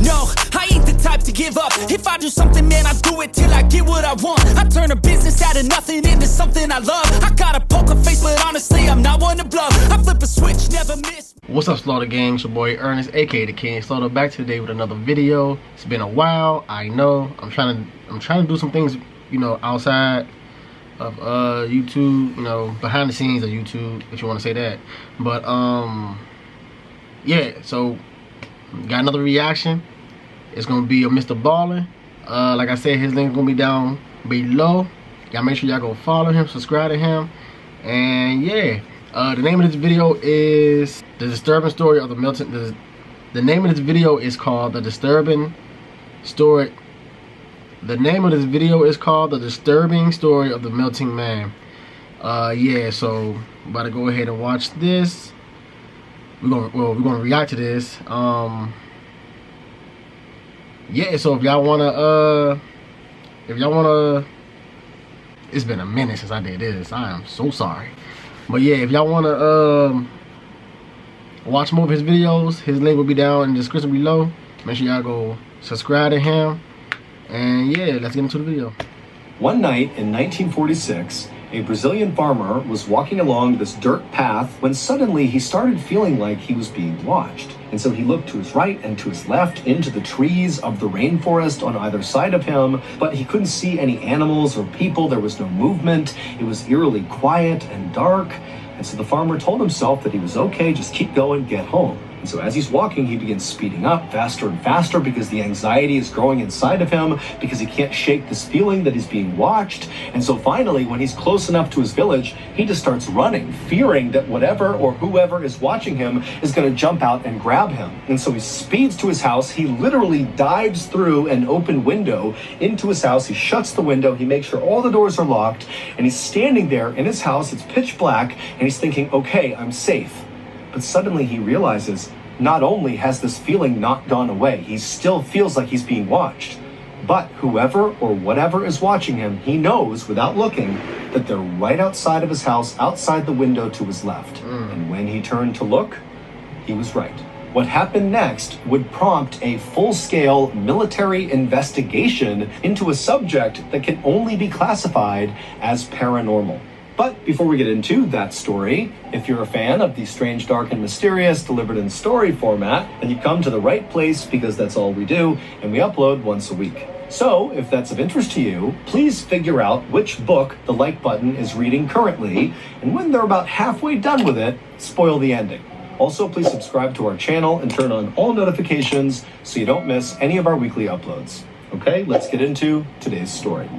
No, I ain't the type to give up. If I do something, man, I do it till I get what I want. I turn a business out of nothing into something I love. I got a poker face, but honestly, I'm not one to bluff. I flip a switch, never miss. What's up, Slaughter Gang? It's your boy Ernest, aka the King. Slaughter back today with another video. It's been a while, I know. I'm trying to do some things, you know, outside of YouTube, you know, behind the scenes of YouTube, if you want to say that. But yeah, so got another reaction. It's gonna be a Mr. Ballin. Like I said, his link's gonna be down below. Y'all make sure y'all go follow him, subscribe to him, and yeah. The name of this video is The Disturbing Story of the Milton. The name of this video is called The Disturbing Story. The name of this video is called The Disturbing Story of the Melting Man. Yeah, so I'm about to go ahead and watch this. We're gonna react to this. Yeah, so if y'all wanna it's been a minute since I did this. I am so sorry. But yeah, if y'all wanna watch more of his videos, his link will be down in the description below. Make sure y'all go subscribe to him. And yeah, let's get into the video. One night in 1946, a Brazilian farmer was walking along this dirt path when suddenly he started feeling like he was being watched. And so he looked to his right and to his left into the trees of the rainforest on either side of him, but he couldn't see any animals or people. There was no movement. It was eerily quiet and dark. And so the farmer told himself that he was okay, just keep going, get home. And so as he's walking, he begins speeding up faster and faster because the anxiety is growing inside of him, because he can't shake this feeling that he's being watched. And so finally, when he's close enough to his village, he just starts running, fearing that whatever or whoever is watching him is going to jump out and grab him. And so he speeds to his house. He literally dives through an open window into his house. He shuts the window. He makes sure all the doors are locked. And he's standing there in his house. It's pitch black. And he's thinking, okay, I'm safe. But suddenly he realizes not only has this feeling not gone away, he still feels like he's being watched. But whoever or whatever is watching him, he knows without looking that they're right outside of his house, outside the window to his left. And when he turned to look, he was right. What happened next would prompt a full-scale military investigation into a subject that can only be classified as paranormal. But before we get into that story, if you're a fan of the strange, dark, and mysterious delivered in story format, then you come to the right place, because that's all we do, and we upload once a week. So, if that's of interest to you, please figure out which book the like button is reading currently, and when they're about halfway done with it, spoil the ending. Also, please subscribe to our channel and turn on all notifications so you don't miss any of our weekly uploads. Okay, let's get into today's story.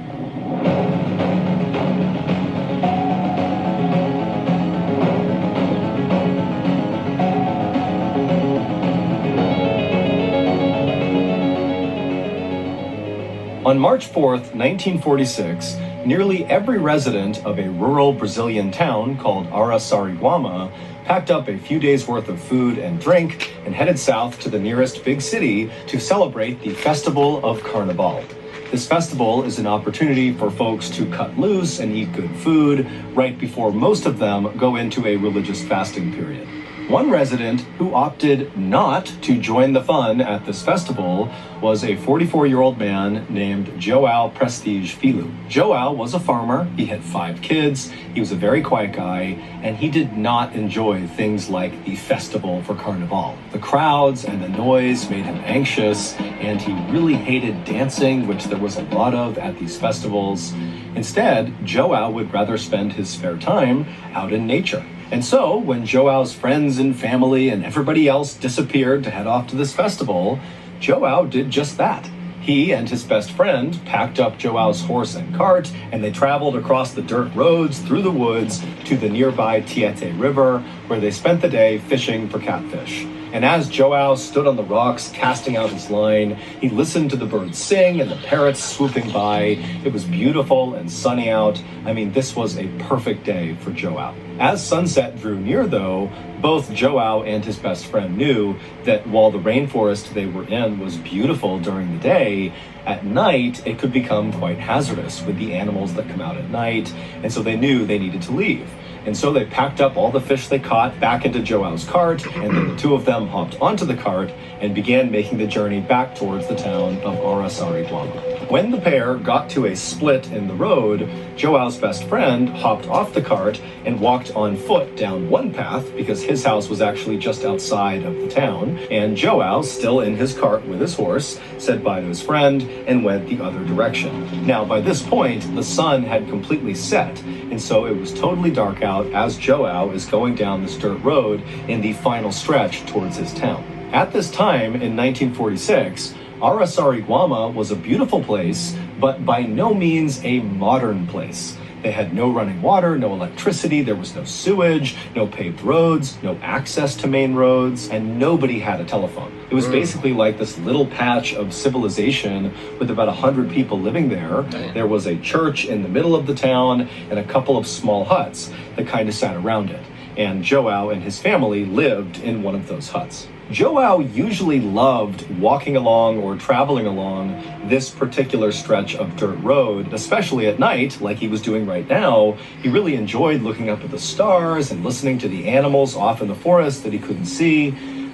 On March 4th, 1946, nearly every resident of a rural Brazilian town called Araçariguama packed up a few days' worth of food and drink and headed south to the nearest big city to celebrate the Festival of Carnaval. This festival is an opportunity for folks to cut loose and eat good food right before most of them go into a religious fasting period. One resident who opted not to join the fun at this festival was a 44-year-old man named João Prestige Filho. João was a farmer. He had 5 kids. He was a very quiet guy, and he did not enjoy things like the Festival for Carnaval. The crowds and the noise made him anxious, and he really hated dancing, which there was a lot of at these festivals. Instead, João would rather spend his spare time out in nature. And so, when João's friends and family and everybody else disappeared to head off to this festival, João did just that. He and his best friend packed up João's horse and cart, and they traveled across the dirt roads through the woods to the nearby Tietê River, where they spent the day fishing for catfish. And as João stood on the rocks casting out his line, he listened to the birds sing and the parrots swooping by. It was beautiful and sunny out. I mean, this was a perfect day for João. As sunset drew near, though, both João and his best friend knew that while the rainforest they were in was beautiful during the day, at night it could become quite hazardous with the animals that come out at night, and so they knew they needed to leave. And so they packed up all the fish they caught back into Joao's cart, and then the two of them hopped onto the cart and began making the journey back towards the town of Arasari-Guama. When the pair got to a split in the road, Joao's best friend hopped off the cart and walked on foot down one path because his house was actually just outside of the town, and Joao, still in his cart with his horse, said bye to his friend and went the other direction. Now, by this point, the sun had completely set, and so it was totally dark out as Joao is going down this dirt road in the final stretch towards his town. At this time, in 1946, Arasari-Guama was a beautiful place, but by no means a modern place. They had no running water, no electricity, there was no sewage, no paved roads, no access to main roads, and nobody had a telephone. It was basically like this little patch of civilization with about 100 people living there. There was a church in the middle of the town and a couple of small huts that kind of sat around it. And Joao and his family lived in one of those huts. Joao usually loved walking along or traveling along this particular stretch of dirt road, especially at night, like he was doing right now. He really enjoyed looking up at the stars and listening to the animals off in the forest that he couldn't see.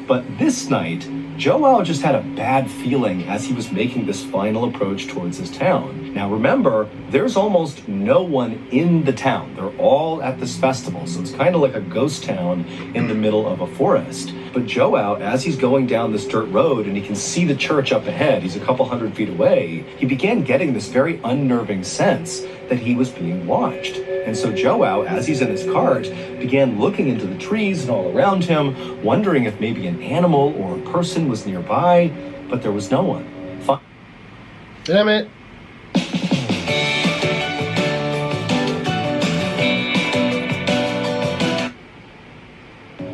But this night, Joao just had a bad feeling as he was making this final approach towards his town. Now remember, there's almost no one in the town. They're all at this festival, so it's kind of like a ghost town in the middle of a forest. But Joao, as he's going down this dirt road and he can see the church up ahead, he's a couple hundred feet away, he began getting this very unnerving sense that he was being watched. And so Joao, as he's in his cart, began looking into the trees and all around him, wondering if maybe an animal or a person was nearby, but there was no one. Damn it.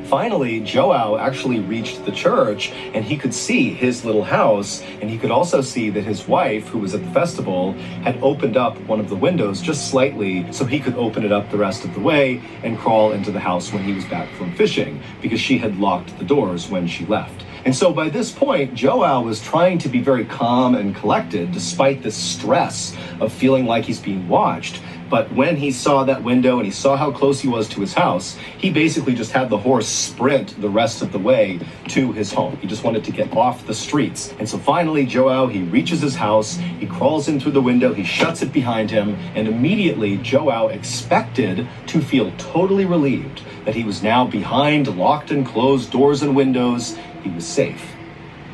Finally, Joao actually reached the church and he could see his little house, and he could also see that his wife, who was at the festival, had opened up one of the windows just slightly so he could open it up the rest of the way and crawl into the house when he was back from fishing, because she had locked the doors when she left. And so by this point, Joao was trying to be very calm and collected despite this stress of feeling like he's being watched. But when he saw that window and he saw how close he was to his house, he basically just had the horse sprint the rest of the way to his home. He just wanted to get off the streets. And so finally, Joao, he reaches his house, he crawls in through the window, he shuts it behind him, and immediately Joao expected to feel totally relieved that he was now behind locked and closed doors and windows. He was safe.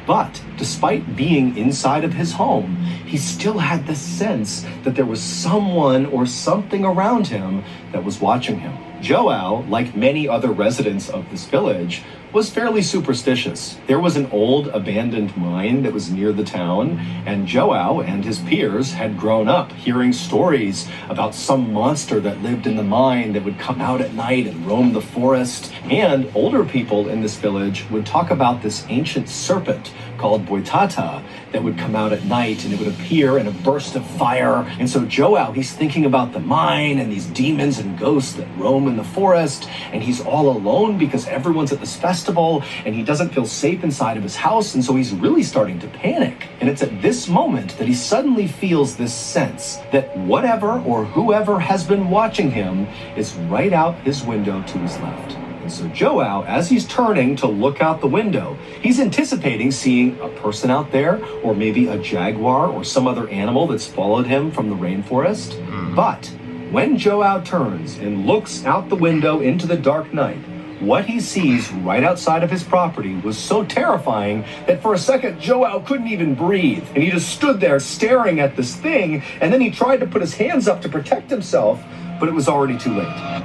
But despite being inside of his home, he still had the sense that there was someone or something around him that was watching him. Joao, like many other residents of this village, was fairly superstitious. There was an old abandoned mine that was near the town, and Joao and his peers had grown up hearing stories about some monster that lived in the mine that would come out at night and roam the forest. And older people in this village would talk about this ancient serpent called Boitata that would come out at night, and it would appear in a burst of fire. And so Joao, he's thinking about the mine and these demons and ghosts that roam in the forest, and he's all alone because everyone's at this festival and he doesn't feel safe inside of his house, and so he's really starting to panic. And it's at this moment that he suddenly feels this sense that whatever or whoever has been watching him is right out his window to his left. And so Joao, as he's turning to look out the window, he's anticipating seeing a person out there, or maybe a jaguar or some other animal that's followed him from the rainforest. But when Joao turns and looks out the window into the dark night, what he sees right outside of his property was so terrifying that for a second Joao couldn't even breathe. And he just stood there staring at this thing, and then he tried to put his hands up to protect himself, but it was already too late.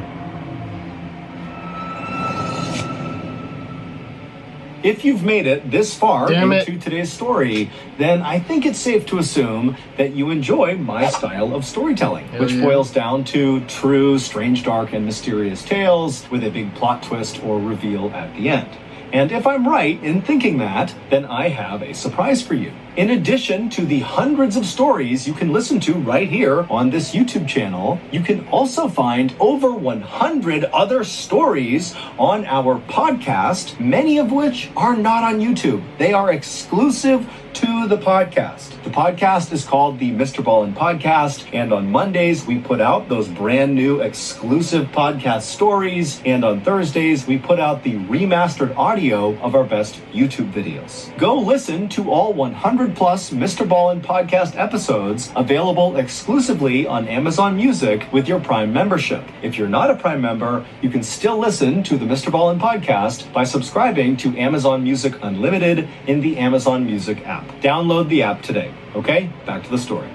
If you've made it this far into today's story, then I think it's safe to assume that you enjoy my style of storytelling, which boils down to true, strange, dark, and mysterious tales with a big plot twist or reveal at the end. And if I'm right in thinking that, then I have a surprise for you. In addition to the hundreds of stories you can listen to right here on this YouTube channel, you can also find over 100 other stories on our podcast, many of which are not on YouTube. They are exclusive to the podcast. The podcast is called the Mr. Ballin Podcast, and on Mondays we put out those brand new exclusive podcast stories, and on Thursdays we put out the remastered audio of our best YouTube videos. Go listen to all 100 plus Mr. Ballin Podcast episodes available exclusively on Amazon Music with your Prime membership. If you're not a Prime member, you can still listen to the Mr. Ballin Podcast by subscribing to Amazon Music Unlimited in the Amazon Music app. Download the app today. Okay, back to the story.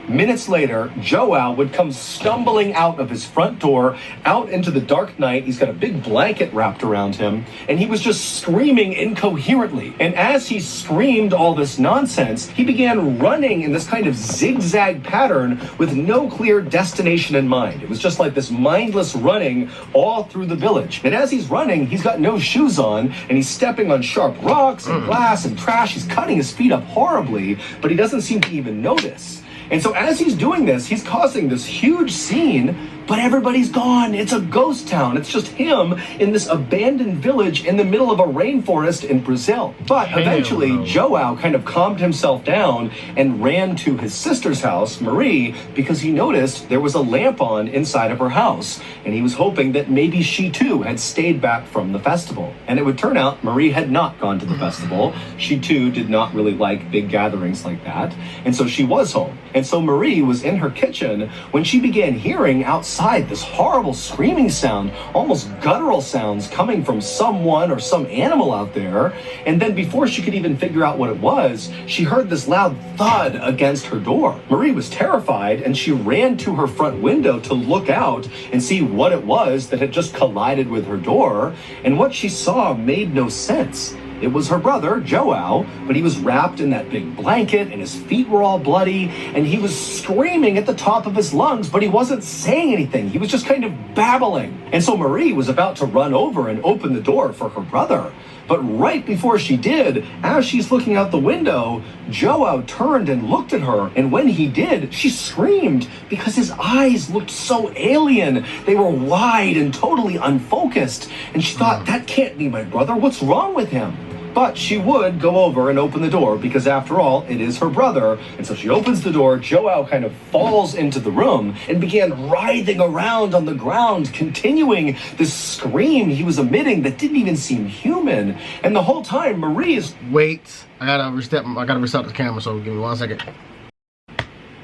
Minutes later, Joao would come stumbling out of his front door, out into the dark night. He's got a big blanket wrapped around him, and he was just screaming incoherently. And as he screamed all this nonsense, he began running in this kind of zigzag pattern with no clear destination in mind. It was just like this mindless running all through the village. And as he's running, he's got no shoes on, and he's stepping on sharp rocks and glass and trash. He's cutting his feet up horribly, but he doesn't seem to even notice. And so as he's doing this, he's causing this huge scene, but everybody's gone. It's a ghost town. It's just him in this abandoned village in the middle of a rainforest in Brazil. But eventually, Joao kind of calmed himself down and ran to his sister's house, Marie, because he noticed there was a lamp on inside of her house. And he was hoping that maybe she too had stayed back from the festival. And it would turn out Marie had not gone to the festival. She too did not really like big gatherings like that. And so she was home. And so Marie was in her kitchen when she began hearing outside this horrible screaming sound, almost guttural sounds coming from someone or some animal out there. And then before she could even figure out what it was, she heard this loud thud against her door. Marie was terrified, and she ran to her front window to look out and see what it was that had just collided with her door. And what she saw made no sense. It was her brother, Joao, but he was wrapped in that big blanket, and his feet were all bloody, and he was screaming at the top of his lungs, but he wasn't saying anything. He was just kind of babbling. And so Marie was about to run over and open the door for her brother. But right before she did, as she's looking out the window, Joao turned and looked at her, and when he did, she screamed because his eyes looked so alien. They were wide and totally unfocused, and she thought, that can't be my brother. What's wrong with him? But she would go over and open the door because, after all, it is her brother. And so she opens the door. Joao kind of falls into the room and began writhing around on the ground, continuing this scream he was emitting that didn't even seem human. And the whole time, Marie is... Wait, I gotta reset the camera, so give me 1 second.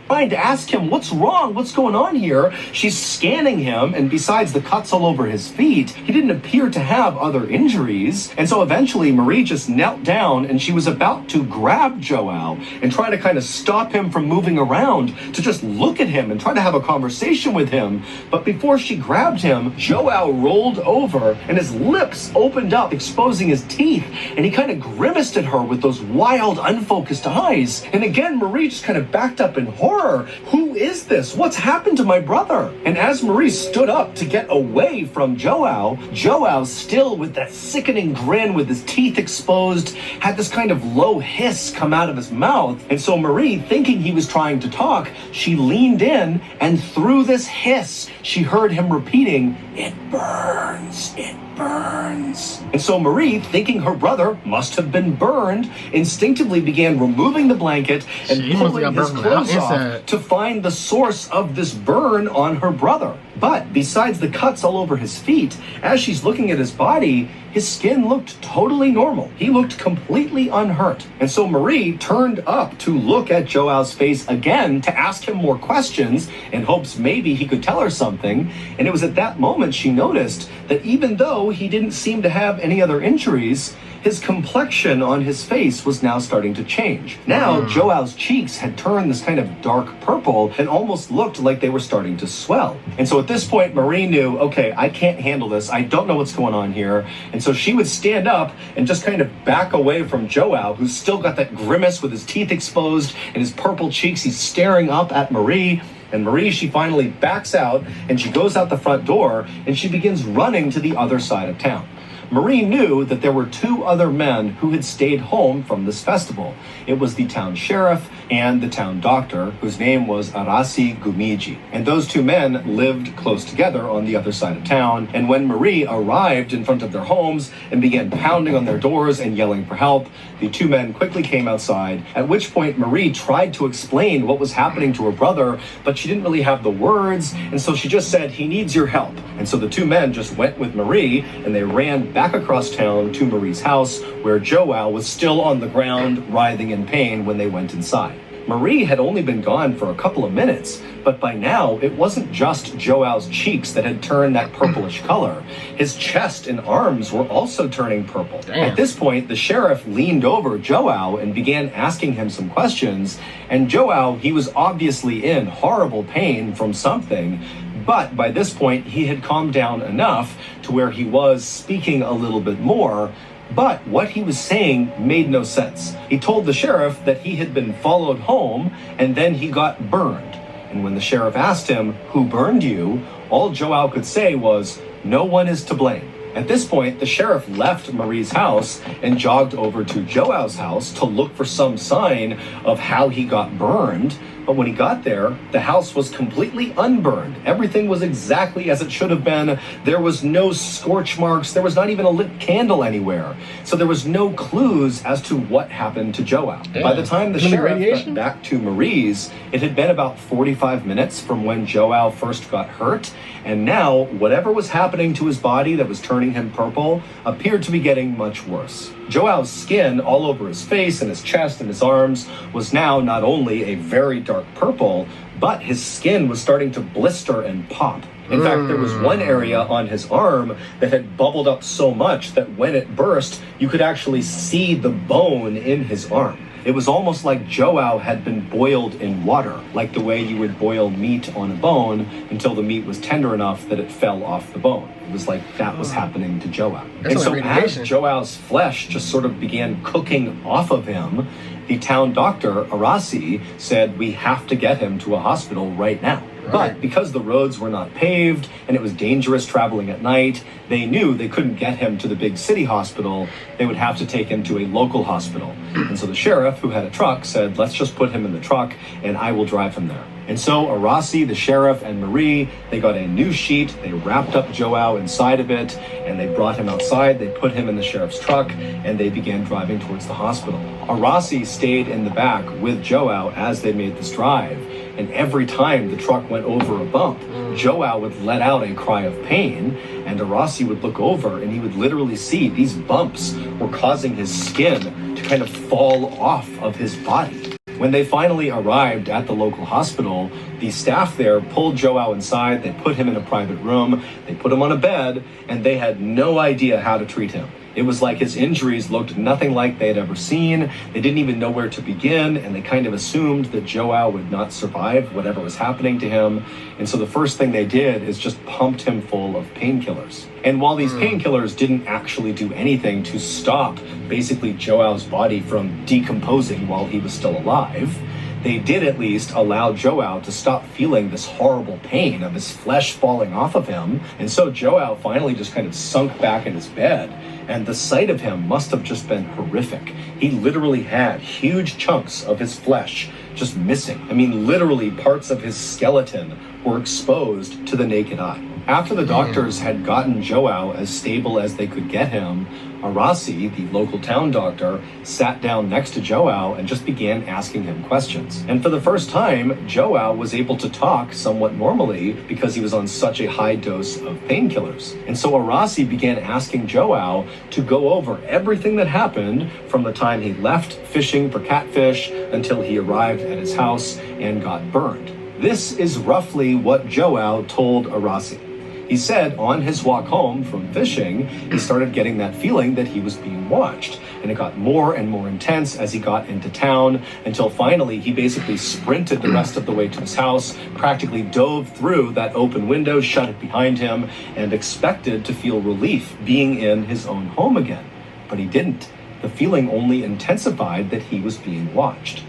Trying to ask him, what's wrong? What's going on here? She's scanning him, and besides the cuts all over his feet, he didn't appear to have other injuries. And so eventually Marie just knelt down, and she was about to grab Joao and try to kind of stop him from moving around, to just look at him and try to have a conversation with him. But before she grabbed him, Joao rolled over, and his lips opened up, exposing his teeth, and he kind of grimaced at her with those wild, unfocused eyes. And again, Marie just kind of backed up in horror. Who is this? What's happened to my brother? And as Marie stood up to get away from Joao, Joao, still with that sickening grin with his teeth exposed, had this kind of low hiss come out of his mouth. And so Marie, thinking he was trying to talk, she leaned in, and through this hiss, she heard him repeating, "It burns, it burns." And so Marie, thinking her brother must have been burned, instinctively began removing the blanket and pulling his clothes off to find the source of this burn on her brother. But besides the cuts all over his feet, as she's looking at his body, his skin looked totally normal. He looked completely unhurt. And so Marie turned up to look at Joao's face again to ask him more questions in hopes maybe he could tell her something. And it was at that moment she noticed that even though he didn't seem to have any other injuries, his complexion on his face was now starting to change. Now, Joao's cheeks had turned this kind of dark purple and almost looked like they were starting to swell. And so at this point, Marie knew, okay, I can't handle this. I don't know what's going on here. And so she would stand up and just kind of back away from Joao, who's still got that grimace with his teeth exposed and his purple cheeks. He's staring up at Marie. And Marie, she finally backs out and she goes out the front door and she begins running to the other side of town. Marie knew that there were two other men who had stayed home from this festival. It was the town sheriff and the town doctor, whose name was Arasi Gumiji. And those two men lived close together on the other side of town. And when Marie arrived in front of their homes and began pounding on their doors and yelling for help, the two men quickly came outside, at which point Marie tried to explain what was happening to her brother, but she didn't really have the words, and so she just said, "He needs your help." And so the two men just went with Marie, and they ran back across town to Marie's house, where Joao was still on the ground, writhing in pain when they went inside. Marie had only been gone for a couple of minutes, but by now it wasn't just Joao's cheeks that had turned that purplish color. His chest and arms were also turning purple. Damn. At this point, the sheriff leaned over Joao and began asking him some questions. And Joao, he was obviously in horrible pain from something, but by this point he had calmed down enough to where he was speaking a little bit more. But what he was saying made no sense. He told the sheriff that he had been followed home and then he got burned. And when the sheriff asked him, "Who burned you?" all Joao could say was, "No one is to blame." At this point, the sheriff left Marie's house and jogged over to Joao's house to look for some sign of how he got burned. But when he got there, the house was completely unburned. Everything was exactly as it should have been. There was no scorch marks. There was not even a lit candle anywhere. So there was no clues as to what happened to Joao. Yeah. By the time the Any sheriff radiation? got back to Marie's, it had been about 45 minutes from when Joao first got hurt. And now, whatever was happening to his body that was turning him purple appeared to be getting much worse. Joao's skin all over his face and his chest and his arms was now not only a very dark purple, but his skin was starting to blister and pop. In fact, there was one area on his arm that had bubbled up so much that when it burst, you could actually see the bone in his arm. It was almost like Joao had been boiled in water, like the way you would boil meat on a bone until the meat was tender enough that it fell off the bone. It was like that was happening to Joao. That's And so like as radiation. Joao's flesh just sort of began cooking off of him, the town doctor, Arasi, said, "We have to get him to a hospital right now." Right. But because the roads were not paved and it was dangerous traveling at night, they knew they couldn't get him to the big city hospital. They would have to take him to a local hospital. And so the sheriff, who had a truck, said, "Let's just put him in the truck and I will drive him there." And so Arasi, the sheriff, and Marie, they got a new sheet, they wrapped up Joao inside of it, and they brought him outside, they put him in the sheriff's truck, and they began driving towards the hospital. Arasi stayed in the back with Joao as they made this drive, and every time the truck went over a bump, Joao would let out a cry of pain, and Arasi would look over and he would literally see these bumps were causing his skin to kind of fall off of his body. When they finally arrived at the local hospital, the staff there pulled Joao inside, they put him in a private room, they put him on a bed, and they had no idea how to treat him. It was like his injuries looked nothing like they had ever seen. They didn't even know where to begin, and they kind of assumed that Joao would not survive whatever was happening to him. And so the first thing they did is just pumped him full of painkillers. And while these painkillers didn't actually do anything to stop basically Joao's body from decomposing while he was still alive, they did at least allow Joao to stop feeling this horrible pain of his flesh falling off of him. And so Joao finally just kind of sunk back in his bed, and the sight of him must have just been horrific. He literally had huge chunks of his flesh just missing. I mean, literally parts of his skeleton were exposed to the naked eye. After the doctors had gotten Joao as stable as they could get him, Arasi, the local town doctor, sat down next to Joao and just began asking him questions. And for the first time, Joao was able to talk somewhat normally because he was on such a high dose of painkillers. And so Arasi began asking Joao to go over everything that happened from the time he left fishing for catfish until he arrived at his house and got burned. This is roughly what Joao told Arasi. He said on his walk home from fishing, he started getting that feeling that he was being watched. And it got more and more intense as he got into town, until finally he basically sprinted the rest of the way to his house, practically dove through that open window, shut it behind him, and expected to feel relief being in his own home again. But he didn't. The feeling only intensified that he was being watched.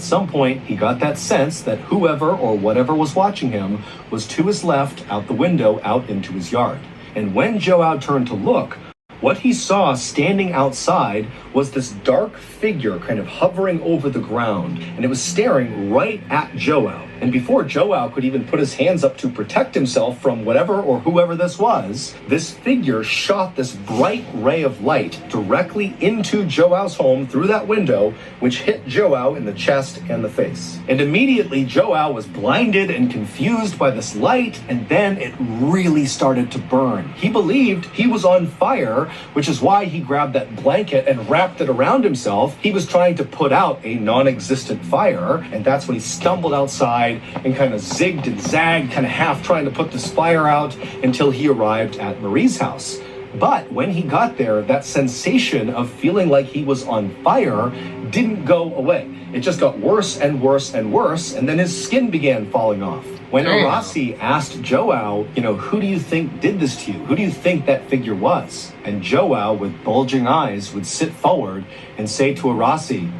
At some point, he got that sense that whoever or whatever was watching him was to his left, out the window, out into his yard. And when Joao turned to look, What he saw standing outside was this dark figure kind of hovering over the ground, and it was staring right at Joao. And before Joao could even put his hands up to protect himself from whatever or whoever this was, this figure shot this bright ray of light directly into Joao's home through that window, which hit Joao in the chest and the face. And immediately Joao was blinded and confused by this light, and then it really started to burn. He believed he was on fire, which is why he grabbed that blanket and wrapped it around himself. He was trying to put out a non-existent fire, and that's when he stumbled outside and kind of zigged and zagged, kind of half trying to put this fire out until he arrived at Marie's house. But when he got there, that sensation of feeling like he was on fire didn't go away. It just got worse and worse and worse, and then his skin began falling off. When Arasi asked Joao, who do you think did this to you? Who do you think that figure was? And Joao, with bulging eyes, would sit forward and say to Arasi,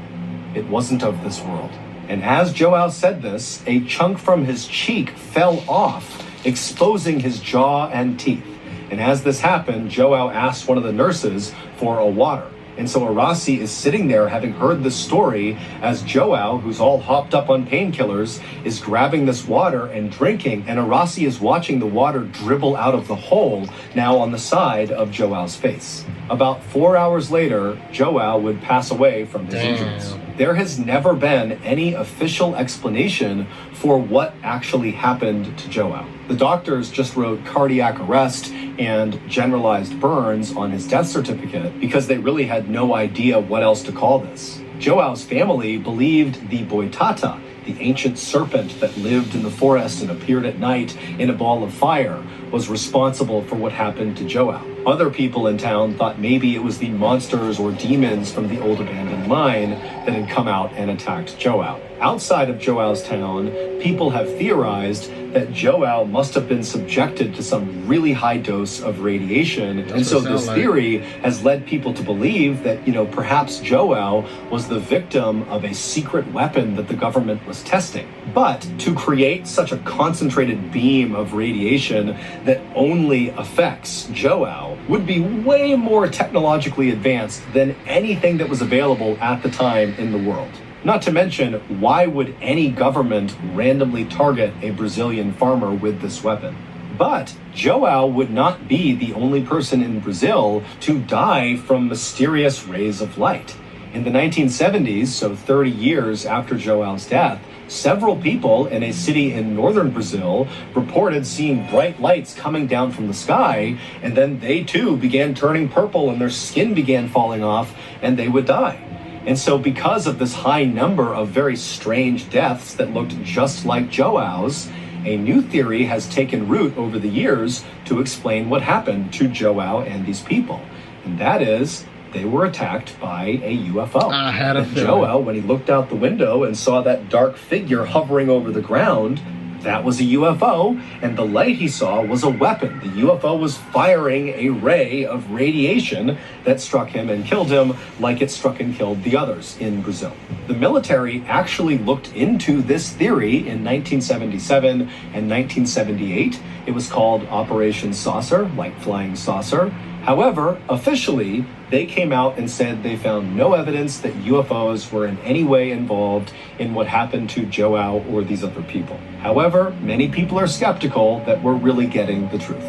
"It wasn't of this world." And as Joao said this, a chunk from his cheek fell off, exposing his jaw and teeth. And as this happened, Joao asked one of the nurses for a water. And so Arasi is sitting there having heard the story as Joao, who's all hopped up on painkillers, is grabbing this water and drinking, and Arasi is watching the water dribble out of the hole now on the side of Joao's face. About 4 hours later, Joao would pass away from his injuries. There has never been any official explanation for what actually happened to Joao. The doctors just wrote cardiac arrest and generalized burns on his death certificate because they really had no idea what else to call this. Joao's family believed the Boitata, the ancient serpent that lived in the forest and appeared at night in a ball of fire, was responsible for what happened to Joao. Other people in town thought maybe it was the monsters or demons from the old abandoned mine that had come out and attacked Joao. Outside of Joao's town, people have theorized that Joao must have been subjected to some really high dose of radiation. And so this theory has led people to believe that, perhaps Joao was the victim of a secret weapon that the government was testing. But to create such a concentrated beam of radiation that only affects Joao would be way more technologically advanced than anything that was available at the time in the world. Not to mention, why would any government randomly target a Brazilian farmer with this weapon? But Joao would not be the only person in Brazil to die from mysterious rays of light. In the 1970s, so 30 years after Joao's death, several people in a city in northern Brazil reported seeing bright lights coming down from the sky, and then they too began turning purple and their skin began falling off and they would die. And so because of this high number of very strange deaths that looked just like Joao's, a new theory has taken root over the years to explain what happened to Joao and these people. And that is, they were attacked by a UFO. I had a feeling. Joao, when he looked out the window and saw that dark figure hovering over the ground, that was a UFO, and the light he saw was a weapon. The UFO was firing a ray of radiation that struck him and killed him like it struck and killed the others in Brazil. The military actually looked into this theory in 1977 and 1978. It was called Operation Saucer, like flying saucer. However, officially, they came out and said they found no evidence that UFOs were in any way involved in what happened to Joao or these other people. However, many people are skeptical that we're really getting the truth.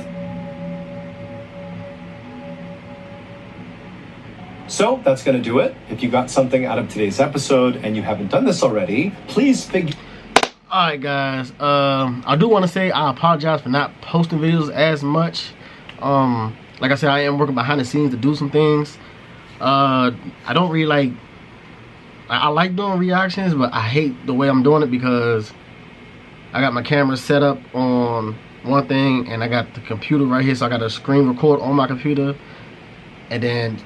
So that's going to do it. If you got something out of today's episode and you haven't done this already, please Alright guys, I do want to say I apologize for not posting videos as much. Like I said, I am working behind the scenes to do some things. I don't really like... I like doing reactions, but I hate the way I'm doing it because I got my camera set up on one thing and I got the computer right here, so I got to screen record on my computer and then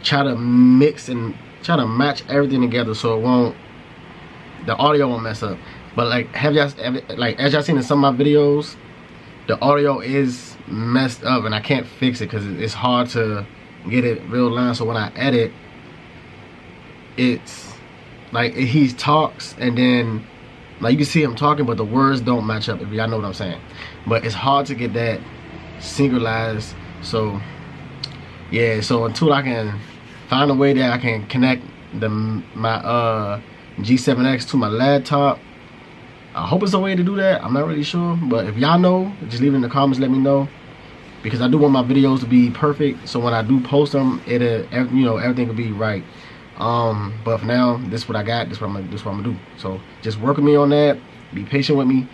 try to mix and try to match everything together so it won't... the audio won't mess up. But like, as y'all seen in some of my videos, the audio is messed up and I can't fix it because it's hard to get it real line. So when I edit, it's like he talks and then like you can see him talking but the words don't match up, if y'all know what I'm saying. But it's hard to get that synchronized. So yeah, so until I can find a way that I can connect my G7X to my laptop, I hope it's a way to do that. I'm not really sure, but if y'all know, just leave it in the comments, let me know, because I do want my videos to be perfect, so when I do post them, everything will be right. But for now, this is what I got. This is what I'm gonna do. So just work with me on that. Be patient with me.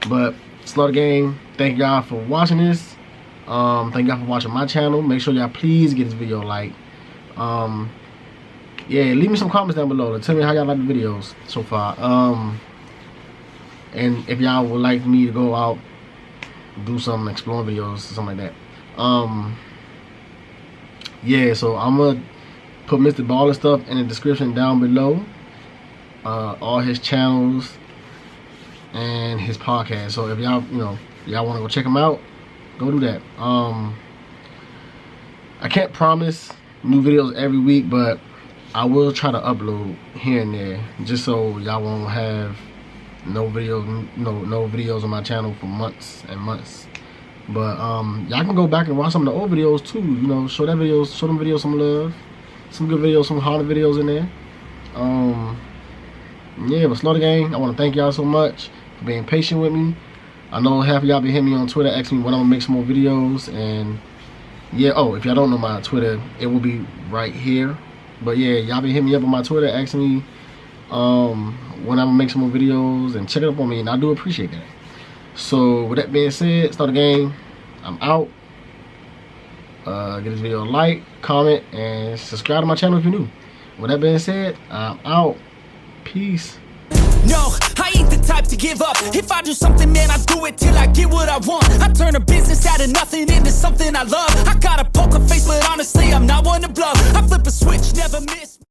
But Slaughter Gang, thank y'all for watching this. Thank y'all for watching my channel. Make sure y'all please get this video a like. Yeah, leave me some comments down below. Tell me how y'all like the videos so far. And if y'all would like me to go out, do some exploring videos or something like that. Yeah, so I'm gonna put Mr. Baller stuff in the description down below. All his channels and his podcast. So if y'all, y'all want to go check him out, go do that. I can't promise new videos every week, but I will try to upload here and there, just so y'all won't have no videos on my channel for months and months. But y'all can go back and watch some of the old videos too. Show them videos some love, some good videos, some harder videos in there. Yeah, but Slaughter Gang, I want to thank y'all so much for being patient with me. I know half of y'all been hitting me on Twitter asking me when I'm gonna make some more videos, and yeah, if y'all don't know my Twitter, it will be right here. But yeah, y'all been hitting me up on my Twitter asking me when I'm gonna make some more videos, and check it up on me, and I do appreciate that. So with that being said, Slaughter Gang, I'm out. Give this video a like, comment, and subscribe to my channel if you're new. With that being said, I'm out. Peace. No, I ain't the type to give up. If I do something, man, I do it till I get what I want. I turn a business out of nothing into something I love. I got a poker face, but honestly, I'm not one to bluff. I flip a switch, never miss.